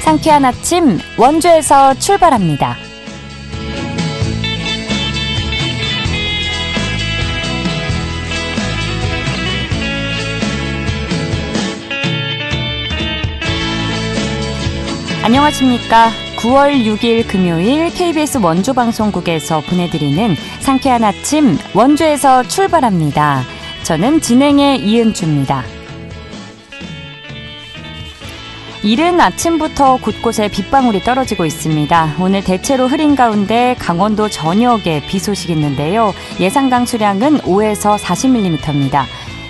상쾌한 아침 원주에서 출발합니다. 안녕하십니까. 9월 6일 금요일 KBS 원주방송국에서 보내드리는 상쾌한 아침 원주에서 출발합니다. 저는 진행의 이은주입니다. 이른 아침부터 곳곳에 빗방울이 떨어지고 있습니다. 오늘 대체로 흐린 가운데 강원도 전역에 비 소식이 있는데요. 예상 강수량은 5에서 40mm입니다.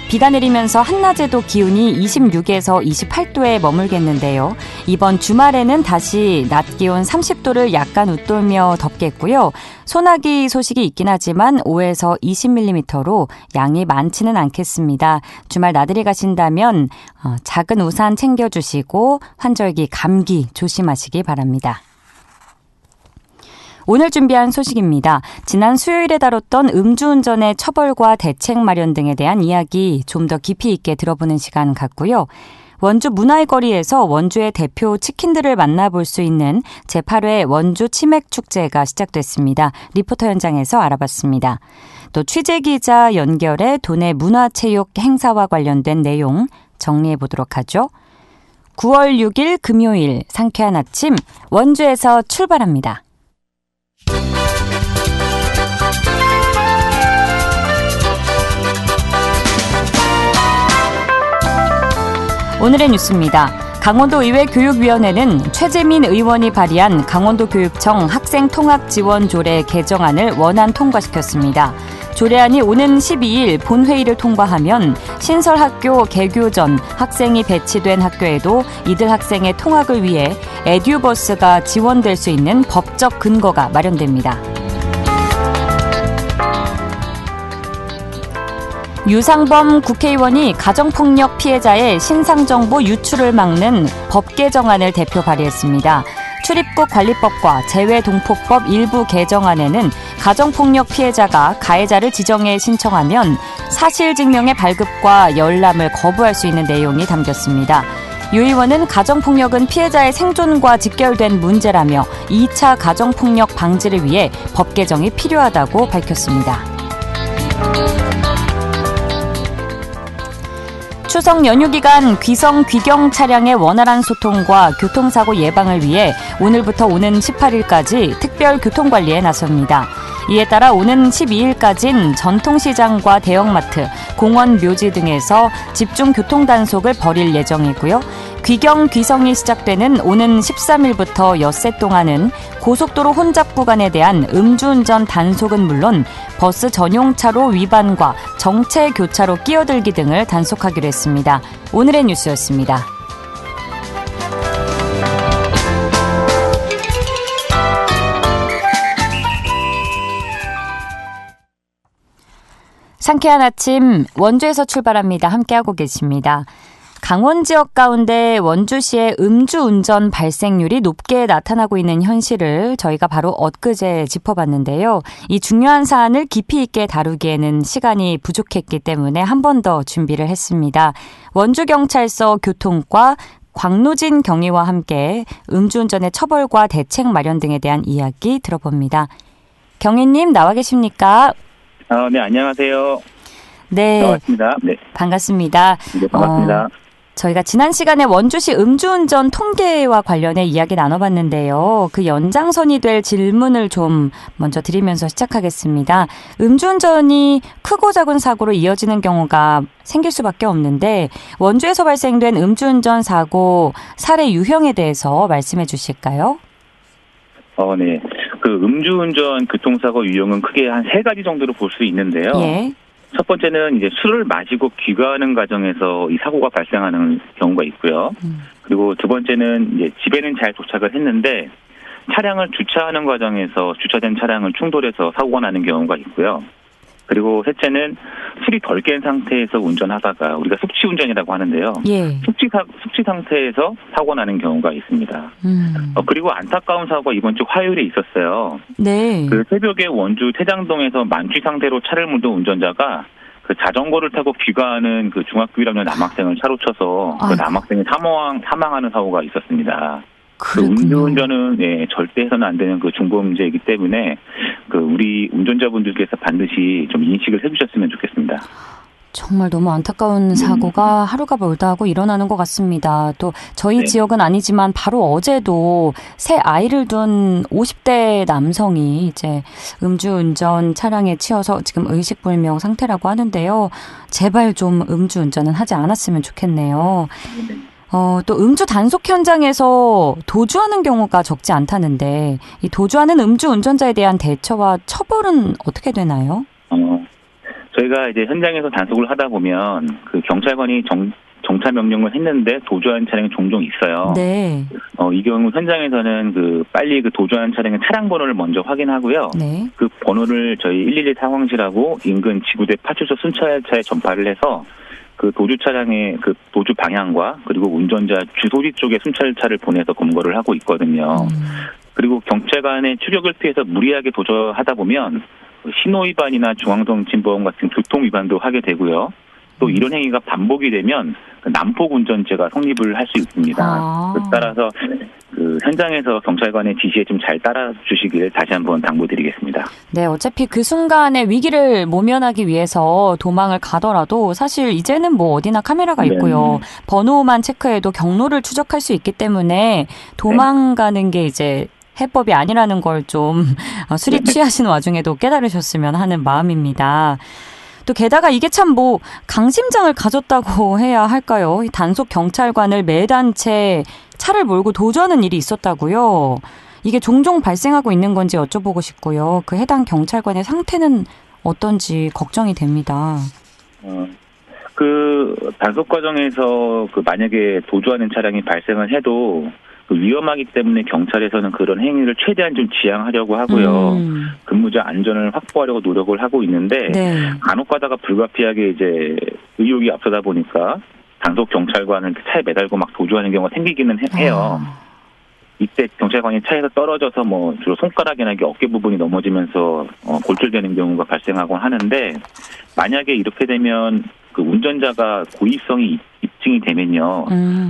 비가 내리면서 한낮에도 기온이 26에서 28도에 머물겠는데요. 이번 주말에는 다시 낮 기온 30도를 약간 웃돌며 덥겠고요. 소나기 소식이 있긴 하지만 5에서 20mm로 양이 많지는 않겠습니다. 주말 나들이 가신다면 작은 우산 챙겨주시고 환절기 감기 조심하시기 바랍니다. 오늘 준비한 소식입니다. 지난 수요일에 다뤘던 음주운전의 처벌과 대책 마련 등에 대한 이야기 좀 더 깊이 있게 들어보는 시간 갖고요. 원주 문화의 거리에서 원주의 대표 치킨들을 만나볼 수 있는 제8회 원주 치맥축제가 시작됐습니다. 리포터 현장에서 알아봤습니다. 또 취재기자 연결해 도내 문화체육 행사와 관련된 내용 정리해보도록 하죠. 9월 6일 금요일 상쾌한 아침 원주에서 출발합니다. 오늘의 뉴스입니다. 강원도의회 교육위원회는 최재민 의원이 발의한 강원도교육청 학생통합지원조례 개정안을 원안 통과시켰습니다. 조례안이 오는 12일 본회의를 통과하면 신설학교 개교 전 학생이 배치된 학교에도 이들 학생의 통학을 위해 에듀버스가 지원될 수 있는 법적 근거가 마련됩니다. 유상범 국회의원이 가정폭력 피해자의 신상정보 유출을 막는 법 개정안을 대표 발의했습니다. 출입국 관리법과 재외동포법 일부 개정안에는 가정폭력 피해자가 가해자를 지정해 신청하면 사실증명의 발급과 열람을 거부할 수 있는 내용이 담겼습니다. 유 의원은 가정폭력은 피해자의 생존과 직결된 문제라며 2차 가정폭력 방지를 위해 법 개정이 필요하다고 밝혔습니다. 추석 연휴 기간 귀성 귀경 차량의 원활한 소통과 교통사고 예방을 위해 오늘부터 오는 18일까지 특별 교통관리에 나섭니다. 이에 따라 오는 12일까지는 전통시장과 대형마트, 공원 묘지 등에서 집중 교통단속을 벌일 예정이고요. 귀경 귀성이 시작되는 오는 13일부터 엿새 동안은 고속도로 혼잡 구간에 대한 음주운전 단속은 물론 버스 전용차로 위반과 정체 교차로 끼어들기 등을 단속하기로 했습니다. 오늘의 뉴스였습니다. 상쾌한 아침 원주에서 출발합니다. 함께하고 계십니다. 강원 지역 가운데 원주시의 음주운전 발생률이 높게 나타나고 있는 현실을 저희가 바로 엊그제 짚어봤는데요. 이 중요한 사안을 깊이 있게 다루기에는 시간이 부족했기 때문에 한 번 더 준비를 했습니다. 원주경찰서 교통과 광노진 경위와 함께 음주운전의 처벌과 대책 마련 등에 대한 이야기 들어봅니다. 경위님 나와 계십니까? 네, 안녕하세요. 네. 반갑습니다. 네. 반갑습니다. 네, 반갑습니다. 저희가 지난 시간에 원주시 음주운전 통계와 관련해 이야기 나눠봤는데요. 그 연장선이 될 질문을 좀 먼저 드리면서 시작하겠습니다. 음주운전이 크고 작은 사고로 이어지는 경우가 생길 수밖에 없는데 원주에서 발생된 음주운전 사고 사례 유형에 대해서 말씀해 주실까요? 네. 그 음주운전 교통사고 유형은 크게 한 3가지 정도로 볼 수 있는데요. 예. 첫 번째는 이제 술을 마시고 귀가하는 과정에서 이 사고가 발생하는 경우가 있고요. 그리고 두 번째는 이제 집에는 잘 도착을 했는데 차량을 주차하는 과정에서 주차된 차량을 충돌해서 사고가 나는 경우가 있고요. 그리고 셋째는 술이 덜 깬 상태에서 운전하다가 우리가 숙취운전이라고 하는데요. 예. 숙취 상태에서 사고가 나는 경우가 있습니다. 그리고 안타까운 사고가 이번 주 화요일에 있었어요. 네. 그 새벽에 원주 태장동에서 만취 상태로 차를 몰던 운전자가 그 자전거를 타고 귀가하는 그 중학교 1학년 남학생을 차로 쳐서 그 남학생이 사망하는 사고가 있었습니다. 그 음주운전은 절대 해서는 안 되는 그 중범죄이기 때문에 그 우리 운전자분들께서 반드시 좀 인식을 해주셨으면 좋겠습니다. 정말 너무 안타까운 사고가 하루가 멀다 하고 일어나는 것 같습니다. 또 저희 지역은 아니지만 바로 어제도 새 아이를 둔 50대 남성이 이제 음주운전 차량에 치여서 지금 의식불명 상태라고 하는데요. 제발 좀 음주운전은 하지 않았으면 좋겠네요. 또 음주 단속 현장에서 도주하는 경우가 적지 않다는데 이 도주하는 음주운전자에 대한 대처와 처벌은 어떻게 되나요? 저희가 이제 현장에서 단속을 하다 보면 그 경찰관이 정차 명령을 했는데 도주하는 차량이 종종 있어요. 네. 이 경우 현장에서는 그 빨리 그 도주하는 차량의 차량 번호를 먼저 확인하고요. 네. 그 번호를 저희 112 상황실하고 인근 지구대 파출소 순찰차에 전파를 해서 그 도주 차량의 그 도주 방향과 그리고 운전자 주소지 쪽에 순찰차를 보내서 검거를 하고 있거든요. 그리고 경찰관의 추격을 피해서 무리하게 도주하다 보면 신호 위반이나 중앙선 침범 같은 교통 위반도 하게 되고요. 또 이런 행위가 반복이 되면 난폭 운전죄가 성립을 할 수 있습니다. 따라서 그 현장에서 경찰관의 지시에 좀 잘 따라주시길 다시 한번 당부드리겠습니다. 네, 어차피 그 순간에 위기를 모면하기 위해서 도망을 가더라도 사실 이제는 뭐 어디나 카메라가 있고요. 번호만 체크해도 경로를 추적할 수 있기 때문에 도망가는 게 이제 해법이 아니라는 걸 좀 술이 취하신 와중에도 깨달으셨으면 하는 마음입니다. 또 게다가 이게 참 뭐 강심장을 가졌다고 해야 할까요? 단속 경찰관을 매단 채 차를 몰고 도주하는 일이 있었다고요. 이게 종종 발생하고 있는 건지 여쭤보고 싶고요. 그 해당 경찰관의 상태는 어떤지 걱정이 됩니다. 그 단속 과정에서 그 만약에 도주하는 차량이 발생을 해도 그 위험하기 때문에 경찰에서는 그런 행위를 최대한 좀 지양하려고 하고요. 근무자 안전을 확보하려고 노력을 하고 있는데 간혹가다가 불가피하게 이제 의욕이 앞서다 보니까 단속 경찰관을 차에 매달고 막 도주하는 경우가 생기기는 해요. 이때 경찰관이 차에서 떨어져서 뭐 주로 손가락이나 어깨 부분이 넘어지면서 골절되는 경우가 발생하곤 하는데 만약에 이렇게 되면 그 운전자가 고의성이 입증이 되면요.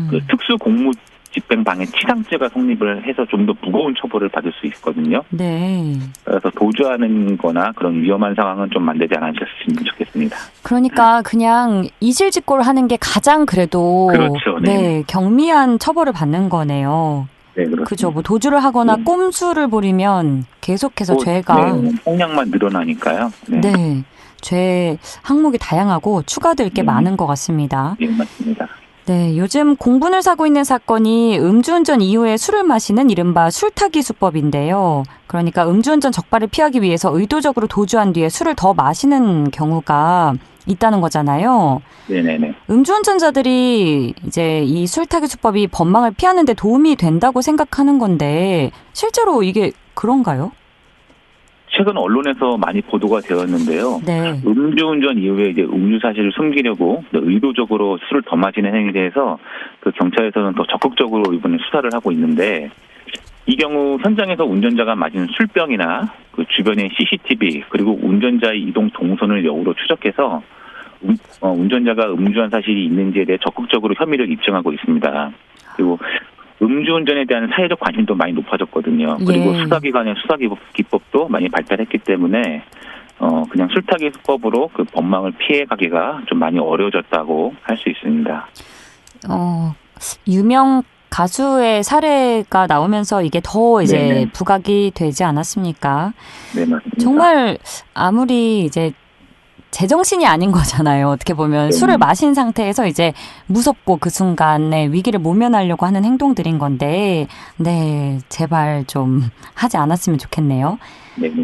그 특수 공무 집행방해 치상죄가 성립을 해서 좀 더 무거운 처벌을 받을 수 있거든요. 네. 그래서 도주하는 거나 그런 위험한 상황은 좀 만들지 않으셨으면 좋겠습니다. 그러니까 그냥 이실직고를 하는 게 가장 그래도 그렇죠. 네, 경미한 처벌을 받는 거네요. 네, 그렇습니다. 그죠. 뭐 도주를 하거나 꼼수를 부리면 계속해서 죄가 폭력만 늘어나니까요. 네. 죄 항목이 다양하고 추가될 게 많은 것 같습니다. 네, 맞습니다. 네, 요즘 공분을 사고 있는 사건이 음주운전 이후에 술을 마시는 이른바 술타기 수법인데요. 그러니까 음주운전 적발을 피하기 위해서 의도적으로 도주한 뒤에 술을 더 마시는 경우가 있다는 거잖아요. 네네네. 음주운전자들이 이제 이 술타기 수법이 법망을 피하는 데 도움이 된다고 생각하는 건데 실제로 이게 그런가요? 최근 언론에서 많이 보도가 되었는데요. 네. 음주운전 이후에 이제 음주 사실을 숨기려고 의도적으로 술을 더 마시는 행위에 대해서 그 경찰에서는 더 적극적으로 이번에 수사를 하고 있는데 이 경우 현장에서 운전자가 마신 술병이나 그 주변의 CCTV 그리고 운전자의 이동 동선을 역으로 추적해서 운전자가 음주한 사실이 있는지에 대해 적극적으로 혐의를 입증하고 있습니다. 그리고 음주운전에 대한 사회적 관심도 많이 높아졌거든요. 그리고 수사기관의 수사기법도 많이 발달했기 때문에 그냥 술타기 수법으로 그 법망을 피해가기가 좀 많이 어려워졌다고 할 수 있습니다. 유명 가수의 사례가 나오면서 이게 더 이제 부각이 되지 않았습니까? 네, 맞습니다. 정말 아무리 이제 제정신이 아닌 거잖아요. 어떻게 보면 술을 마신 상태에서 이제 무섭고 그 순간에 위기를 모면하려고 하는 행동들인 건데, 네, 제발 좀 하지 않았으면 좋겠네요.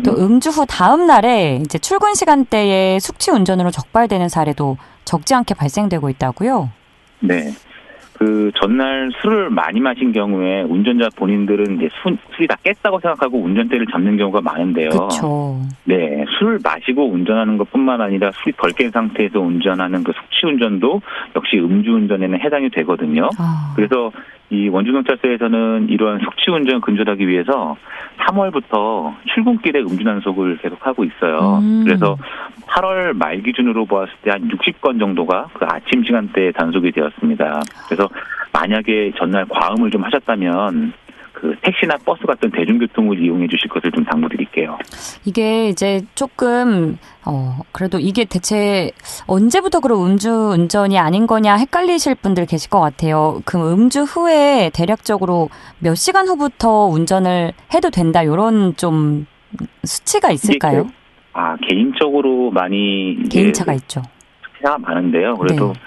또 음주 후 다음 날에 이제 출근 시간대에 숙취 운전으로 적발되는 사례도 적지 않게 발생되고 있다고요? 네. 그 전날 술을 많이 마신 경우에 운전자 본인들은 이제 술이 다 깼다고 생각하고 운전대를 잡는 경우가 많은데요. 그렇죠. 네, 술을 마시고 운전하는 것뿐만 아니라 술이 덜 깬 상태에서 운전하는 그 숙취 운전도 역시 음주운전에는 해당이 되거든요. 그래서 이 원주경찰서에서는 이러한 숙취 운전 근절하기 위해서 3월부터 출근길에 음주 단속을 계속하고 있어요. 그래서 8월 말 기준으로 보았을 때 한 60건 정도가 그 아침 시간대에 단속이 되었습니다. 그래서 만약에 전날 과음을 좀 하셨다면 그 택시나 버스 같은 대중교통을 이용해 주실 것을 좀 당부드릴게요. 이게 이제 조금 그래도 이게 대체 언제부터 그런 음주운전이 아닌 거냐 헷갈리실 분들 계실 것 같아요. 그 음주 후에 대략적으로 몇 시간 후부터 운전을 해도 된다 이런 좀 수치가 있을까요? 개인적으로 많이 개인차가 있죠. 차가 많은데요. 그래도 네.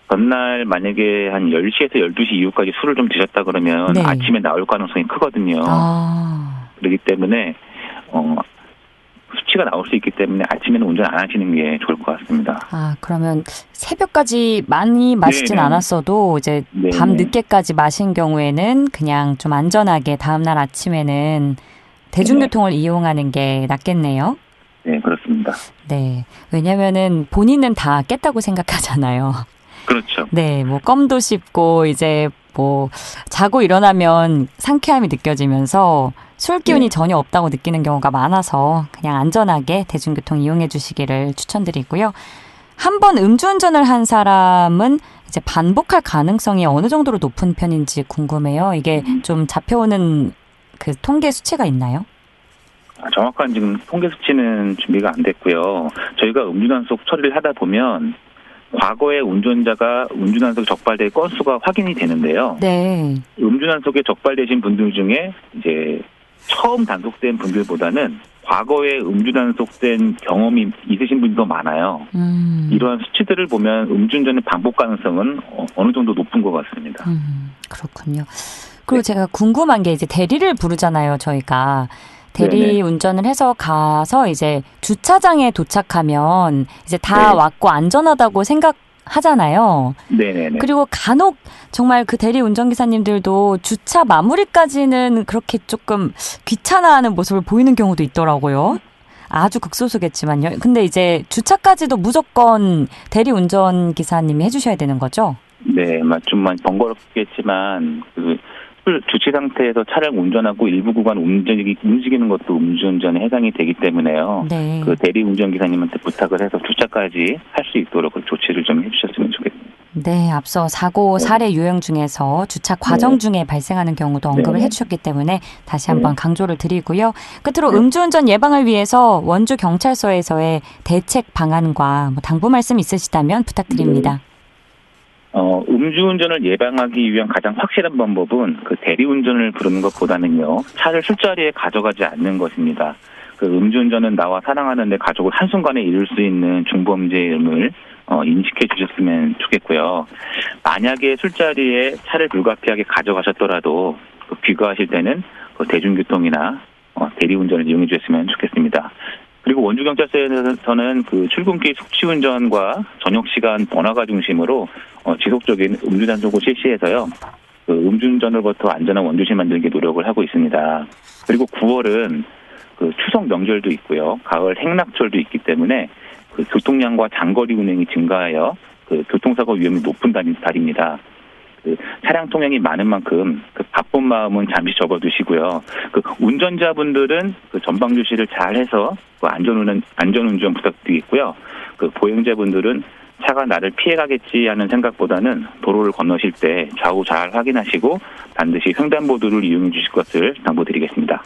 전날 만약에 한 10시에서 12시 이후까지 술을 좀 드셨다 그러면 네. 아침에 나올 가능성이 크거든요. 그렇기 때문에 수치가 나올 수 있기 때문에 아침에는 운전 안 하시는 게 좋을 것 같습니다. 그러면 새벽까지 많이 마시진 않았어도 이제 밤 늦게까지 마신 경우에는 그냥 좀 안전하게 다음날 아침에는 대중교통을 이용하는 게 낫겠네요. 네, 그렇습니다. 네, 왜냐면은 본인은 다 깼다고 생각하잖아요. 그렇죠. 네, 뭐 껌도 씹고 이제 뭐 자고 일어나면 상쾌함이 느껴지면서 술 기운이 전혀 없다고 느끼는 경우가 많아서 그냥 안전하게 대중교통 이용해 주시기를 추천드리고요. 한 번 음주운전을 한 사람은 이제 반복할 가능성이 어느 정도로 높은 편인지 궁금해요. 이게 좀 잡혀오는 그 통계 수치가 있나요? 정확한 지금 통계 수치는 준비가 안 됐고요. 저희가 음주단속 처리를 하다 보면 과거에 운전자가 음주단속 적발될 건수가 확인이 되는데요. 네. 음주단속에 적발되신 분들 중에 이제 처음 단속된 분들보다는 과거에 음주단속된 경험이 있으신 분이 더 많아요. 이러한 수치들을 보면 음주운전의 반복 가능성은 어느 정도 높은 것 같습니다. 그렇군요. 그리고 제가 궁금한 게 이제 대리를 부르잖아요, 저희가. 대리 운전을 해서 가서 이제 주차장에 도착하면 이제 다 왔고 안전하다고 생각하잖아요. 네네네. 그리고 간혹 정말 그 대리 운전기사님들도 주차 마무리까지는 그렇게 조금 귀찮아하는 모습을 보이는 경우도 있더라고요. 아주 극소수겠지만요. 근데 이제 주차까지도 무조건 대리 운전기사님이 해주셔야 되는 거죠? 네, 좀 많이 번거롭겠지만 주치 상태에서 차량 운전하고 일부 구간 움직이는 것도 음주운전에 해당이 되기 때문에요. 네. 그 대리 운전기사님한테 부탁을 해서 주차까지 할 수 있도록 그 조치를 좀 해주셨으면 좋겠습니다. 네, 앞서 사고 사례 유형 중에서 주차 과정 중에 발생하는 경우도 언급을 해주셨기 때문에 다시 한번 강조를 드리고요. 끝으로 음주운전 예방을 위해서 원주 경찰서에서의 대책 방안과 당부 말씀 있으시다면 부탁드립니다. 음주운전을 예방하기 위한 가장 확실한 방법은 그 대리운전을 부르는 것보다는요, 차를 술자리에 가져가지 않는 것입니다. 그 음주운전은 나와 사랑하는 내 가족을 한순간에 잃을 수 있는 중범죄임을 인식해 주셨으면 좋겠고요. 만약에 술자리에 차를 불가피하게 가져가셨더라도 귀가하실 때는 대중교통이나 대리운전을 이용해 주셨으면 좋겠습니다. 그리고 원주경찰서에서는 그 출근길 숙취운전과 저녁시간 번화가 중심으로 지속적인 음주단속을 실시해서요. 그 음주운전으로부터 안전한 원주시 만들기 노력을 하고 있습니다. 그리고 9월은 그 추석 명절도 있고요. 가을 행락철도 있기 때문에 그 교통량과 장거리 운행이 증가하여 그 교통사고 위험이 높은 달입니다. 그 차량 통행이 많은 만큼 그 바쁜 마음은 잠시 접어두시고요. 그 운전자분들은 그 전방 주시를 잘해서 그 안전운전 부탁드리겠고요. 그 보행자분들은 차가 나를 피해가겠지 하는 생각보다는 도로를 건너실 때 좌우 잘 확인하시고 반드시 횡단보도를 이용해 주실 것을 당부드리겠습니다.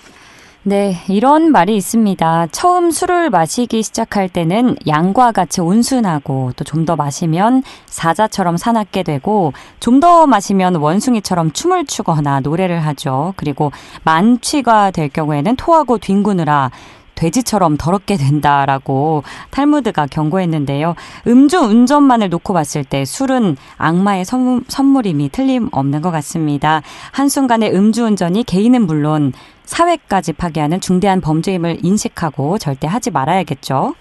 네, 이런 말이 있습니다. 처음 술을 마시기 시작할 때는 양과 같이 온순하고 또 좀 더 마시면 사자처럼 사납게 되고 좀 더 마시면 원숭이처럼 춤을 추거나 노래를 하죠. 그리고 만취가 될 경우에는 토하고 뒹구느라 돼지처럼 더럽게 된다라고 탈무드가 경고했는데요. 음주운전만을 놓고 봤을 때 술은 악마의 선물임이 틀림없는 것 같습니다. 한순간의 음주운전이 개인은 물론 사회까지 파괴하는 중대한 범죄임을 인식하고 절대 하지 말아야겠죠.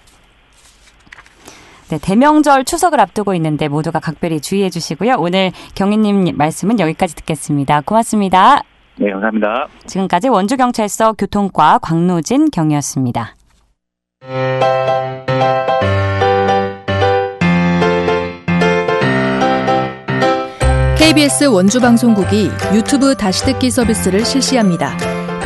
네, 대명절 추석을 앞두고 있는데 모두가 각별히 주의해 주시고요. 오늘 경위님 말씀은 여기까지 듣겠습니다. 고맙습니다. 네, 감사합니다. 지금까지 원주경찰서 교통과 광노진 경위였습니다. KBS 원주방송국이 유튜브 다시 듣기 서비스를 실시합니다.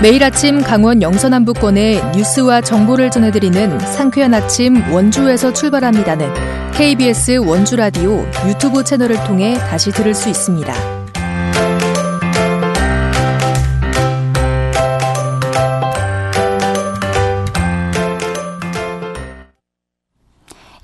매일 아침 강원 영서남부권의 뉴스와 정보를 전해드리는 상쾌한 아침 원주에서 출발합니다는 KBS 원주라디오 유튜브 채널을 통해 다시 들을 수 있습니다.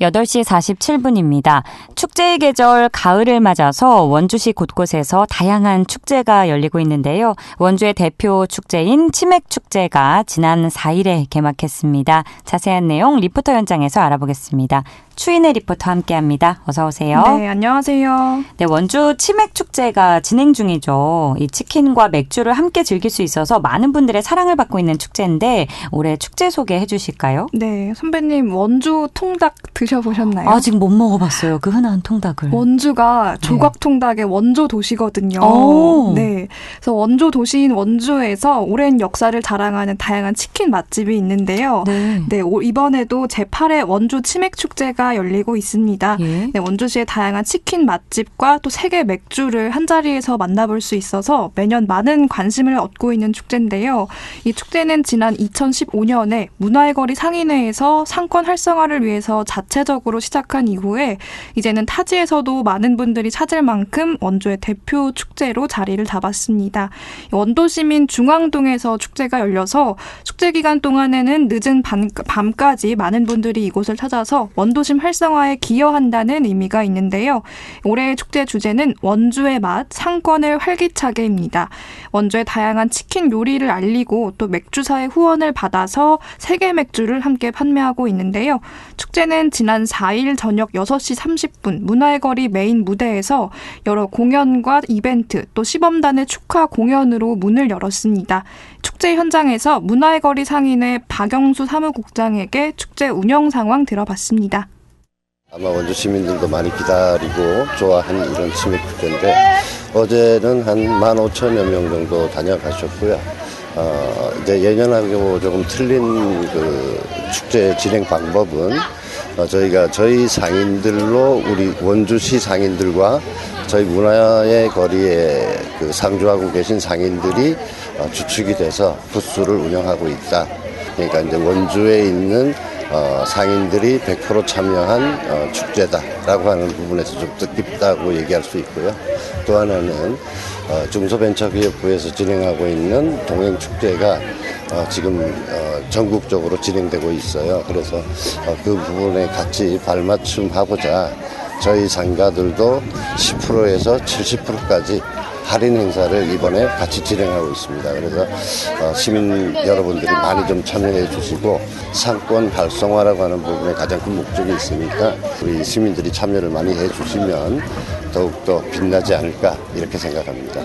8시 47분입니다. 축제의 계절 가을을 맞아서 원주시 곳곳에서 다양한 축제가 열리고 있는데요. 원주의 대표 축제인 치맥축제가 지난 4일에 개막했습니다. 자세한 내용 리포터 현장에서 알아보겠습니다. 추인혜 리포터 함께합니다. 어서 오세요. 네, 안녕하세요. 네, 원주 치맥축제가 진행 중이죠. 이 치킨과 맥주를 함께 즐길 수 있어서 많은 분들의 사랑을 받고 있는 축제인데 올해 축제 소개해 주실까요? 네, 선배님 원주 통닭 드셔보셨나요? 아직 못 먹어봤어요. 그 흔한 통닭을. 원주가 조각 통닭의 원조 도시거든요. 오. 네, 그래서 원조 도시인 원주에서 오랜 역사를 자랑하는 다양한 치킨 맛집이 있는데요. 네. 네, 이번에도 제8회 원주 치맥축제가 열리고 있습니다. 예. 네, 원주시의 다양한 치킨 맛집과 또 세계 맥주를 한자리에서 만나볼 수 있어서 매년 많은 관심을 얻고 있는 축제인데요. 이 축제는 지난 2015년에 문화의 거리 상인회에서 상권 활성화를 위해서 자체적으로 시작한 이후에 이제는 타지에서도 많은 분들이 찾을 만큼 원주의 대표 축제로 자리를 잡았습니다. 원도시민 중앙동에서 축제가 열려서 축제 기간 동안에는 늦은 밤까지 많은 분들이 이곳을 찾아서 원도심 활성화에 기여한다는 의미가 있는데요. 올해의 축제 주제는 원주의 맛, 상권을 활기차게입니다. 원주의 다양한 치킨 요리를 알리고 또 맥주사의 후원을 받아서 세계 맥주를 함께 판매하고 있는데요. 축제는 지난 4일 저녁 6시 30분 문화의 거리 메인 무대에서 여러 공연과 이벤트 또 시범단의 축하 공연으로 문을 열었습니다. 축제 현장에서 문화의 거리 상인회 박영수 사무국장에게 축제 운영 상황 들어봤습니다. 아마 원주 시민들도 많이 기다리고 좋아하는 이런 치맥축제인데 어제는 한 15,000여 명 정도 다녀가셨고요. 이제 예년하고 조금 틀린 그 축제 진행 방법은 저희가 저희 상인들로 우리 원주시 상인들과 저희 문화의 거리에 그 상주하고 계신 상인들이 주축이 돼서 부스를 운영하고 있다. 그러니까 이제 원주에 있는 상인들이 100% 참여한 축제다라고 하는 부분에서 좀 뜻깊다고 얘기할 수 있고요. 또 하나는 중소벤처기업부에서 진행하고 있는 동행축제가 지금 전국적으로 진행되고 있어요. 그래서 그 부분에 같이 발맞춤하고자 저희 상가들도 10%에서 70%까지 할인 행사를 이번에 같이 진행하고 있습니다. 그래서 시민 여러분들이 많이 좀 참여해 주시고 상권 활성화라고 하는 부분에 가장 큰 목적이 있으니까 우리 시민들이 참여를 많이 해 주시면 더욱더 빛나지 않을까 이렇게 생각합니다.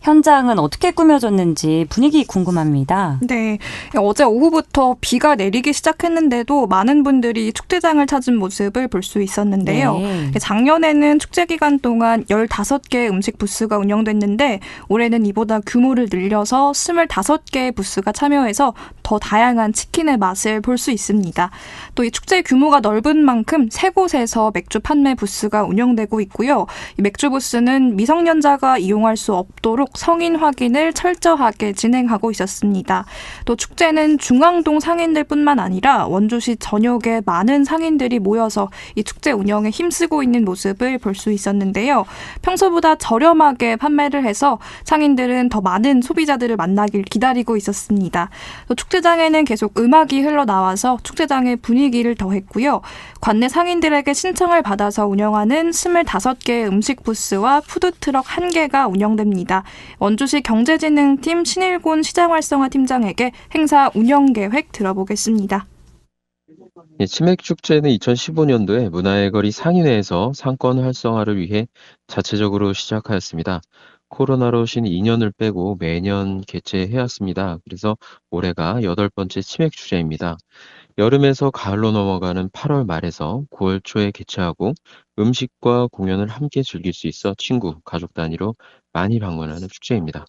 현장은 어떻게 꾸며졌는지 분위기 궁금합니다. 네, 어제 오후부터 비가 내리기 시작했는데도 많은 분들이 축제장을 찾은 모습을 볼 수 있었는데요. 네. 작년에는 축제 기간 동안 15개의 음식 부스가 운영됐는데 올해는 이보다 규모를 늘려서 25개의 부스가 참여해서 더 다양한 치킨의 맛을 볼 수 있습니다. 또 이 축제 규모가 넓은 만큼 세 곳에서 맥주 판매 부스가 운영되고 있고요. 이 맥주 부스는 미성년자가 이용할 수 없도록 성인 확인을 철저하게 진행하고 있었습니다. 또 축제는 중앙동 상인들뿐만 아니라 원주시 전역에 많은 상인들이 모여서 이 축제 운영에 힘쓰고 있는 모습을 볼 수 있었는데요. 평소보다 저렴하게 판매를 해서 상인들은 더 많은 소비자들을 만나길 기다리고 있었습니다. 또 축제장에는 계속 음악이 흘러나와서 축제장의 분위기를 더했고요. 관내 상인들에게 신청을 받아서 운영하는 25개의 음식 부스와 푸드트럭 1개가 운영됩니다. 원주시 경제진흥팀 신일곤 시장활성화팀장에게 행사 운영 계획 들어보겠습니다. 치맥축제는 2015년도에 문화의 거리 상인회에서 상권 활성화를 위해 자체적으로 시작하였습니다. 코로나로 쉰 2년을 빼고 매년 개최해왔습니다. 그래서 올해가 8번째 치맥축제입니다. 여름에서 가을로 넘어가는 8월 말에서 9월 초에 개최하고 음식과 공연을 함께 즐길 수 있어 친구, 가족 단위로 많이 방문하는 축제입니다.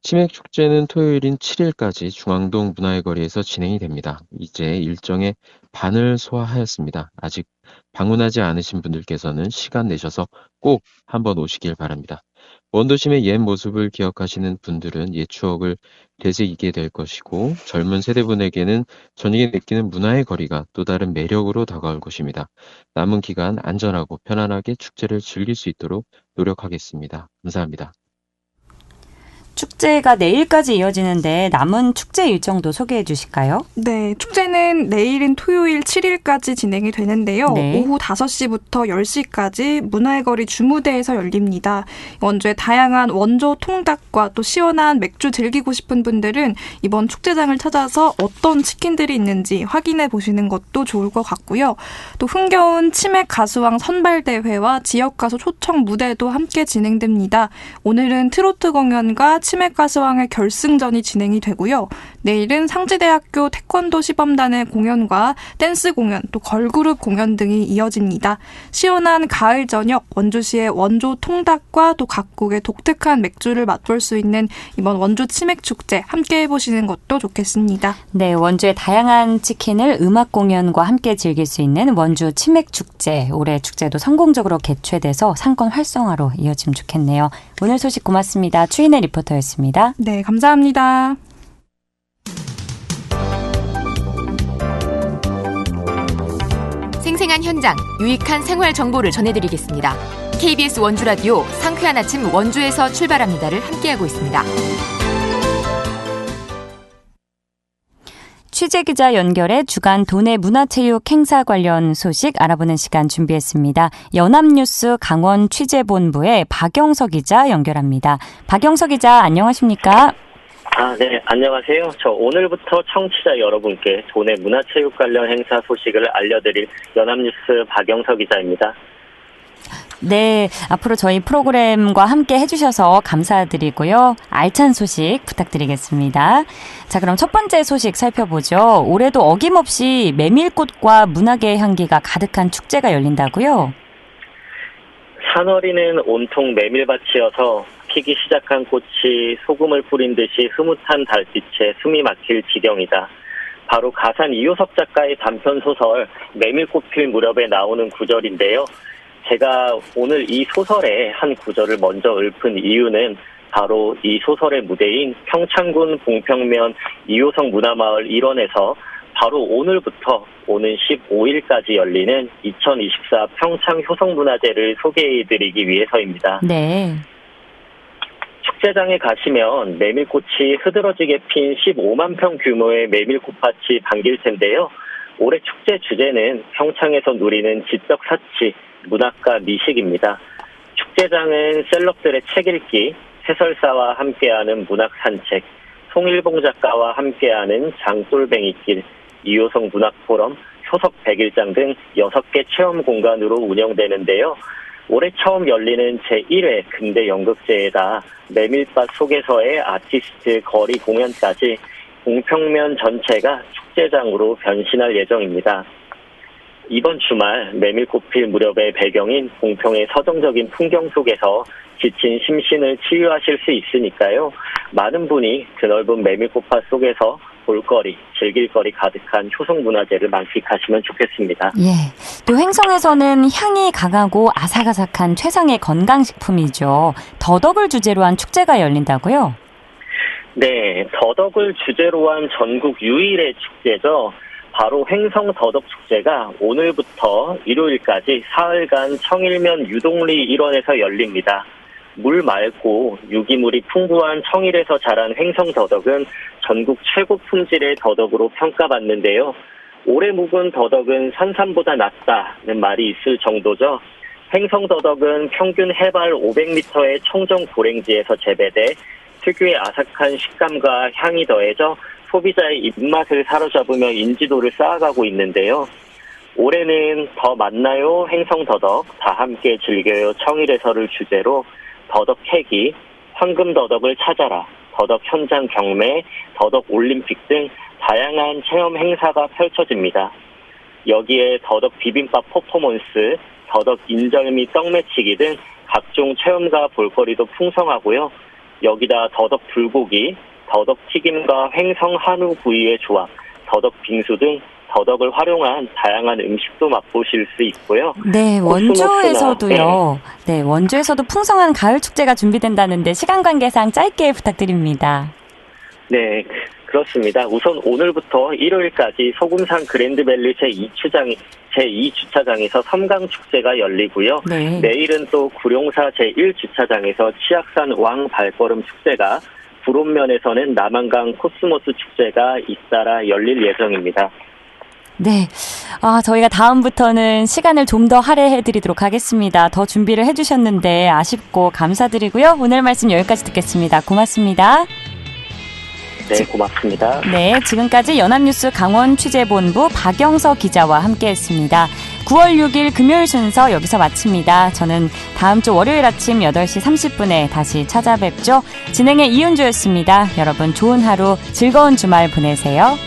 치맥축제는 토요일인 7일까지 중앙동 문화의 거리에서 진행이 됩니다. 이제 일정의 반을 소화하였습니다. 아직 방문하지 않으신 분들께서는 시간 내셔서 꼭 한번 오시길 바랍니다. 원도심의 옛 모습을 기억하시는 분들은 옛 추억을 되새기게 될 것이고 젊은 세대분에게는 저녁에 느끼는 문화의 거리가 또 다른 매력으로 다가올 것입니다. 남은 기간 안전하고 편안하게 축제를 즐길 수 있도록 노력하겠습니다. 감사합니다. 축제가 내일까지 이어지는데 남은 축제 일정도 소개해 주실까요? 네, 축제는 내일인 토요일 7일까지 진행이 되는데요. 네. 오후 5시부터 10시까지 문화의 거리 주무대에서 열립니다. 원주의 다양한 원조 통닭과 또 시원한 맥주 즐기고 싶은 분들은 이번 축제장을 찾아서 어떤 치킨들이 있는지 확인해 보시는 것도 좋을 것 같고요. 또 흥겨운 치맥 가수왕 선발대회와 지역 가수 초청 무대도 함께 진행됩니다. 오늘은 트로트 공연과 치맥 가수왕의 결승전이 진행이 되고요. 내일은 상지대학교 태권도 시범단의 공연과 댄스 공연, 또 걸그룹 공연 등이 이어집니다. 시원한 가을 저녁, 원주시의 원조 통닭과 또 각국의 독특한 맥주를 맛볼 수 있는 이번 원주 치맥 축제 함께 해보시는 것도 좋겠습니다. 네, 원주의 다양한 치킨을 음악 공연과 함께 즐길 수 있는 원주 치맥 축제. 올해 축제도 성공적으로 개최돼서 상권 활성화로 이어지면 좋겠네요. 오늘 소식 고맙습니다. 추인혜 리포터였습니다. 네, 감사합니다. 생생한 현장, 유익한 생활 정보를 전해드리겠습니다. KBS 원주라디오 상쾌한 아침 원주에서 출발합니다를 함께하고 있습니다. 취재기자 연결해 주간 도내 문화체육 행사 관련 소식 알아보는 시간 준비했습니다. 연합뉴스 강원 취재본부의 박영석 기자 연결합니다. 박영석 기자 안녕하십니까? 네, 안녕하세요. 저 오늘부터 청취자 여러분께 도내 문화체육 관련 행사 소식을 알려드릴 연합뉴스 박영석 기자입니다. 네, 앞으로 저희 프로그램과 함께 해주셔서 감사드리고요. 알찬 소식 부탁드리겠습니다. 자, 그럼 첫 번째 소식 살펴보죠. 올해도 어김없이 메밀꽃과 문학의 향기가 가득한 축제가 열린다고요? 산월이는 온통 메밀밭이어서 피기 시작한 꽃이 소금을 뿌린 듯이 흐뭇한 달빛에 숨이 막힐 지경이다. 바로 가산 이효석 작가의 단편소설 메밀꽃 필 무렵에 나오는 구절인데요. 제가 오늘 이 소설의 한 구절을 먼저 읊은 이유는 바로 이 소설의 무대인 평창군 봉평면 이효석 문화마을 일원에서 바로 오늘부터 오는 15일까지 열리는 2024 평창 효성문화제를 소개해드리기 위해서입니다. 네. 축제장에 가시면 메밀꽃이 흐드러지게 핀 15만 평 규모의 메밀꽃밭이 반길 텐데요. 올해 축제 주제는 평창에서 누리는 지적 사치, 문학과 미식입니다. 축제장은 셀럽들의 책 읽기, 해설사와 함께하는 문학 산책, 송일봉 작가와 함께하는 장돌뱅이길, 이효성 문학포럼, 효석 백일장 등 6개 체험 공간으로 운영되는데요. 올해 처음 열리는 제1회 근대 연극제에다 메밀밭 속에서의 아티스트 거리 공연까지 봉평면 전체가 축제장으로 변신할 예정입니다. 이번 주말 메밀꽃 필 무렵의 배경인 봉평의 서정적인 풍경 속에서 지친 심신을 치유하실 수 있으니까요. 많은 분이 드넓은 메밀꽃밭 속에서 볼거리, 즐길거리 가득한 효성문화제를 만끽하시면 좋겠습니다. 예, 또 횡성에서는 향이 강하고 아삭아삭한 최상의 건강식품이죠. 더덕을 주제로 한 축제가 열린다고요? 네, 더덕을 주제로 한 전국 유일의 축제죠. 바로 횡성 더덕축제가 오늘부터 일요일까지 사흘간 청일면 유동리 일원에서 열립니다. 물 맑고 유기물이 풍부한 청일에서 자란 횡성 더덕은 전국 최고 품질의 더덕으로 평가받는데요. 올해 묵은 더덕은 산삼보다 낫다는 말이 있을 정도죠. 횡성 더덕은 평균 해발 500m의 청정 고랭지에서 재배돼 특유의 아삭한 식감과 향이 더해져 소비자의 입맛을 사로잡으며 인지도를 쌓아가고 있는데요. 올해는 더 만나요 횡성 더덕, 다 함께 즐겨요 청일에서를 주제로 더덕 캐기, 황금 더덕을 찾아라, 더덕 현장 경매, 더덕 올림픽 등 다양한 체험 행사가 펼쳐집니다. 여기에 더덕 비빔밥 퍼포먼스, 더덕 인절미 떡매치기 등 각종 체험과 볼거리도 풍성하고요. 여기다 더덕 불고기, 더덕 튀김과 횡성 한우 구이의 조합, 더덕 빙수 등 더덕을 활용한 다양한 음식도 맛보실 수 있고요. 네, 원주에서도요. 네, 원주에서도 풍성한 가을 축제가 준비된다는데 시간 관계상 짧게 부탁드립니다. 네, 그렇습니다. 우선 오늘부터 일요일까지 소금산 그랜드밸리 제2주차장에서 섬강축제가 열리고요. 네. 내일은 또 구룡사 제1주차장에서 치악산 왕발걸음 축제가, 불온면에서는 남한강 코스모스 축제가 잇따라 열릴 예정입니다. 네. 저희가 다음부터는 시간을 좀 더 할애해드리도록 하겠습니다. 더 준비를 해주셨는데 아쉽고 감사드리고요. 오늘 말씀 여기까지 듣겠습니다. 고맙습니다. 네, 고맙습니다. 네, 지금까지 연합뉴스 강원 취재본부 박영서 기자와 함께했습니다. 9월 6일 금요일 순서 여기서 마칩니다. 저는 다음 주 월요일 아침 8시 30분에 다시 찾아뵙죠. 진행의 이은주였습니다. 여러분 좋은 하루, 즐거운 주말 보내세요.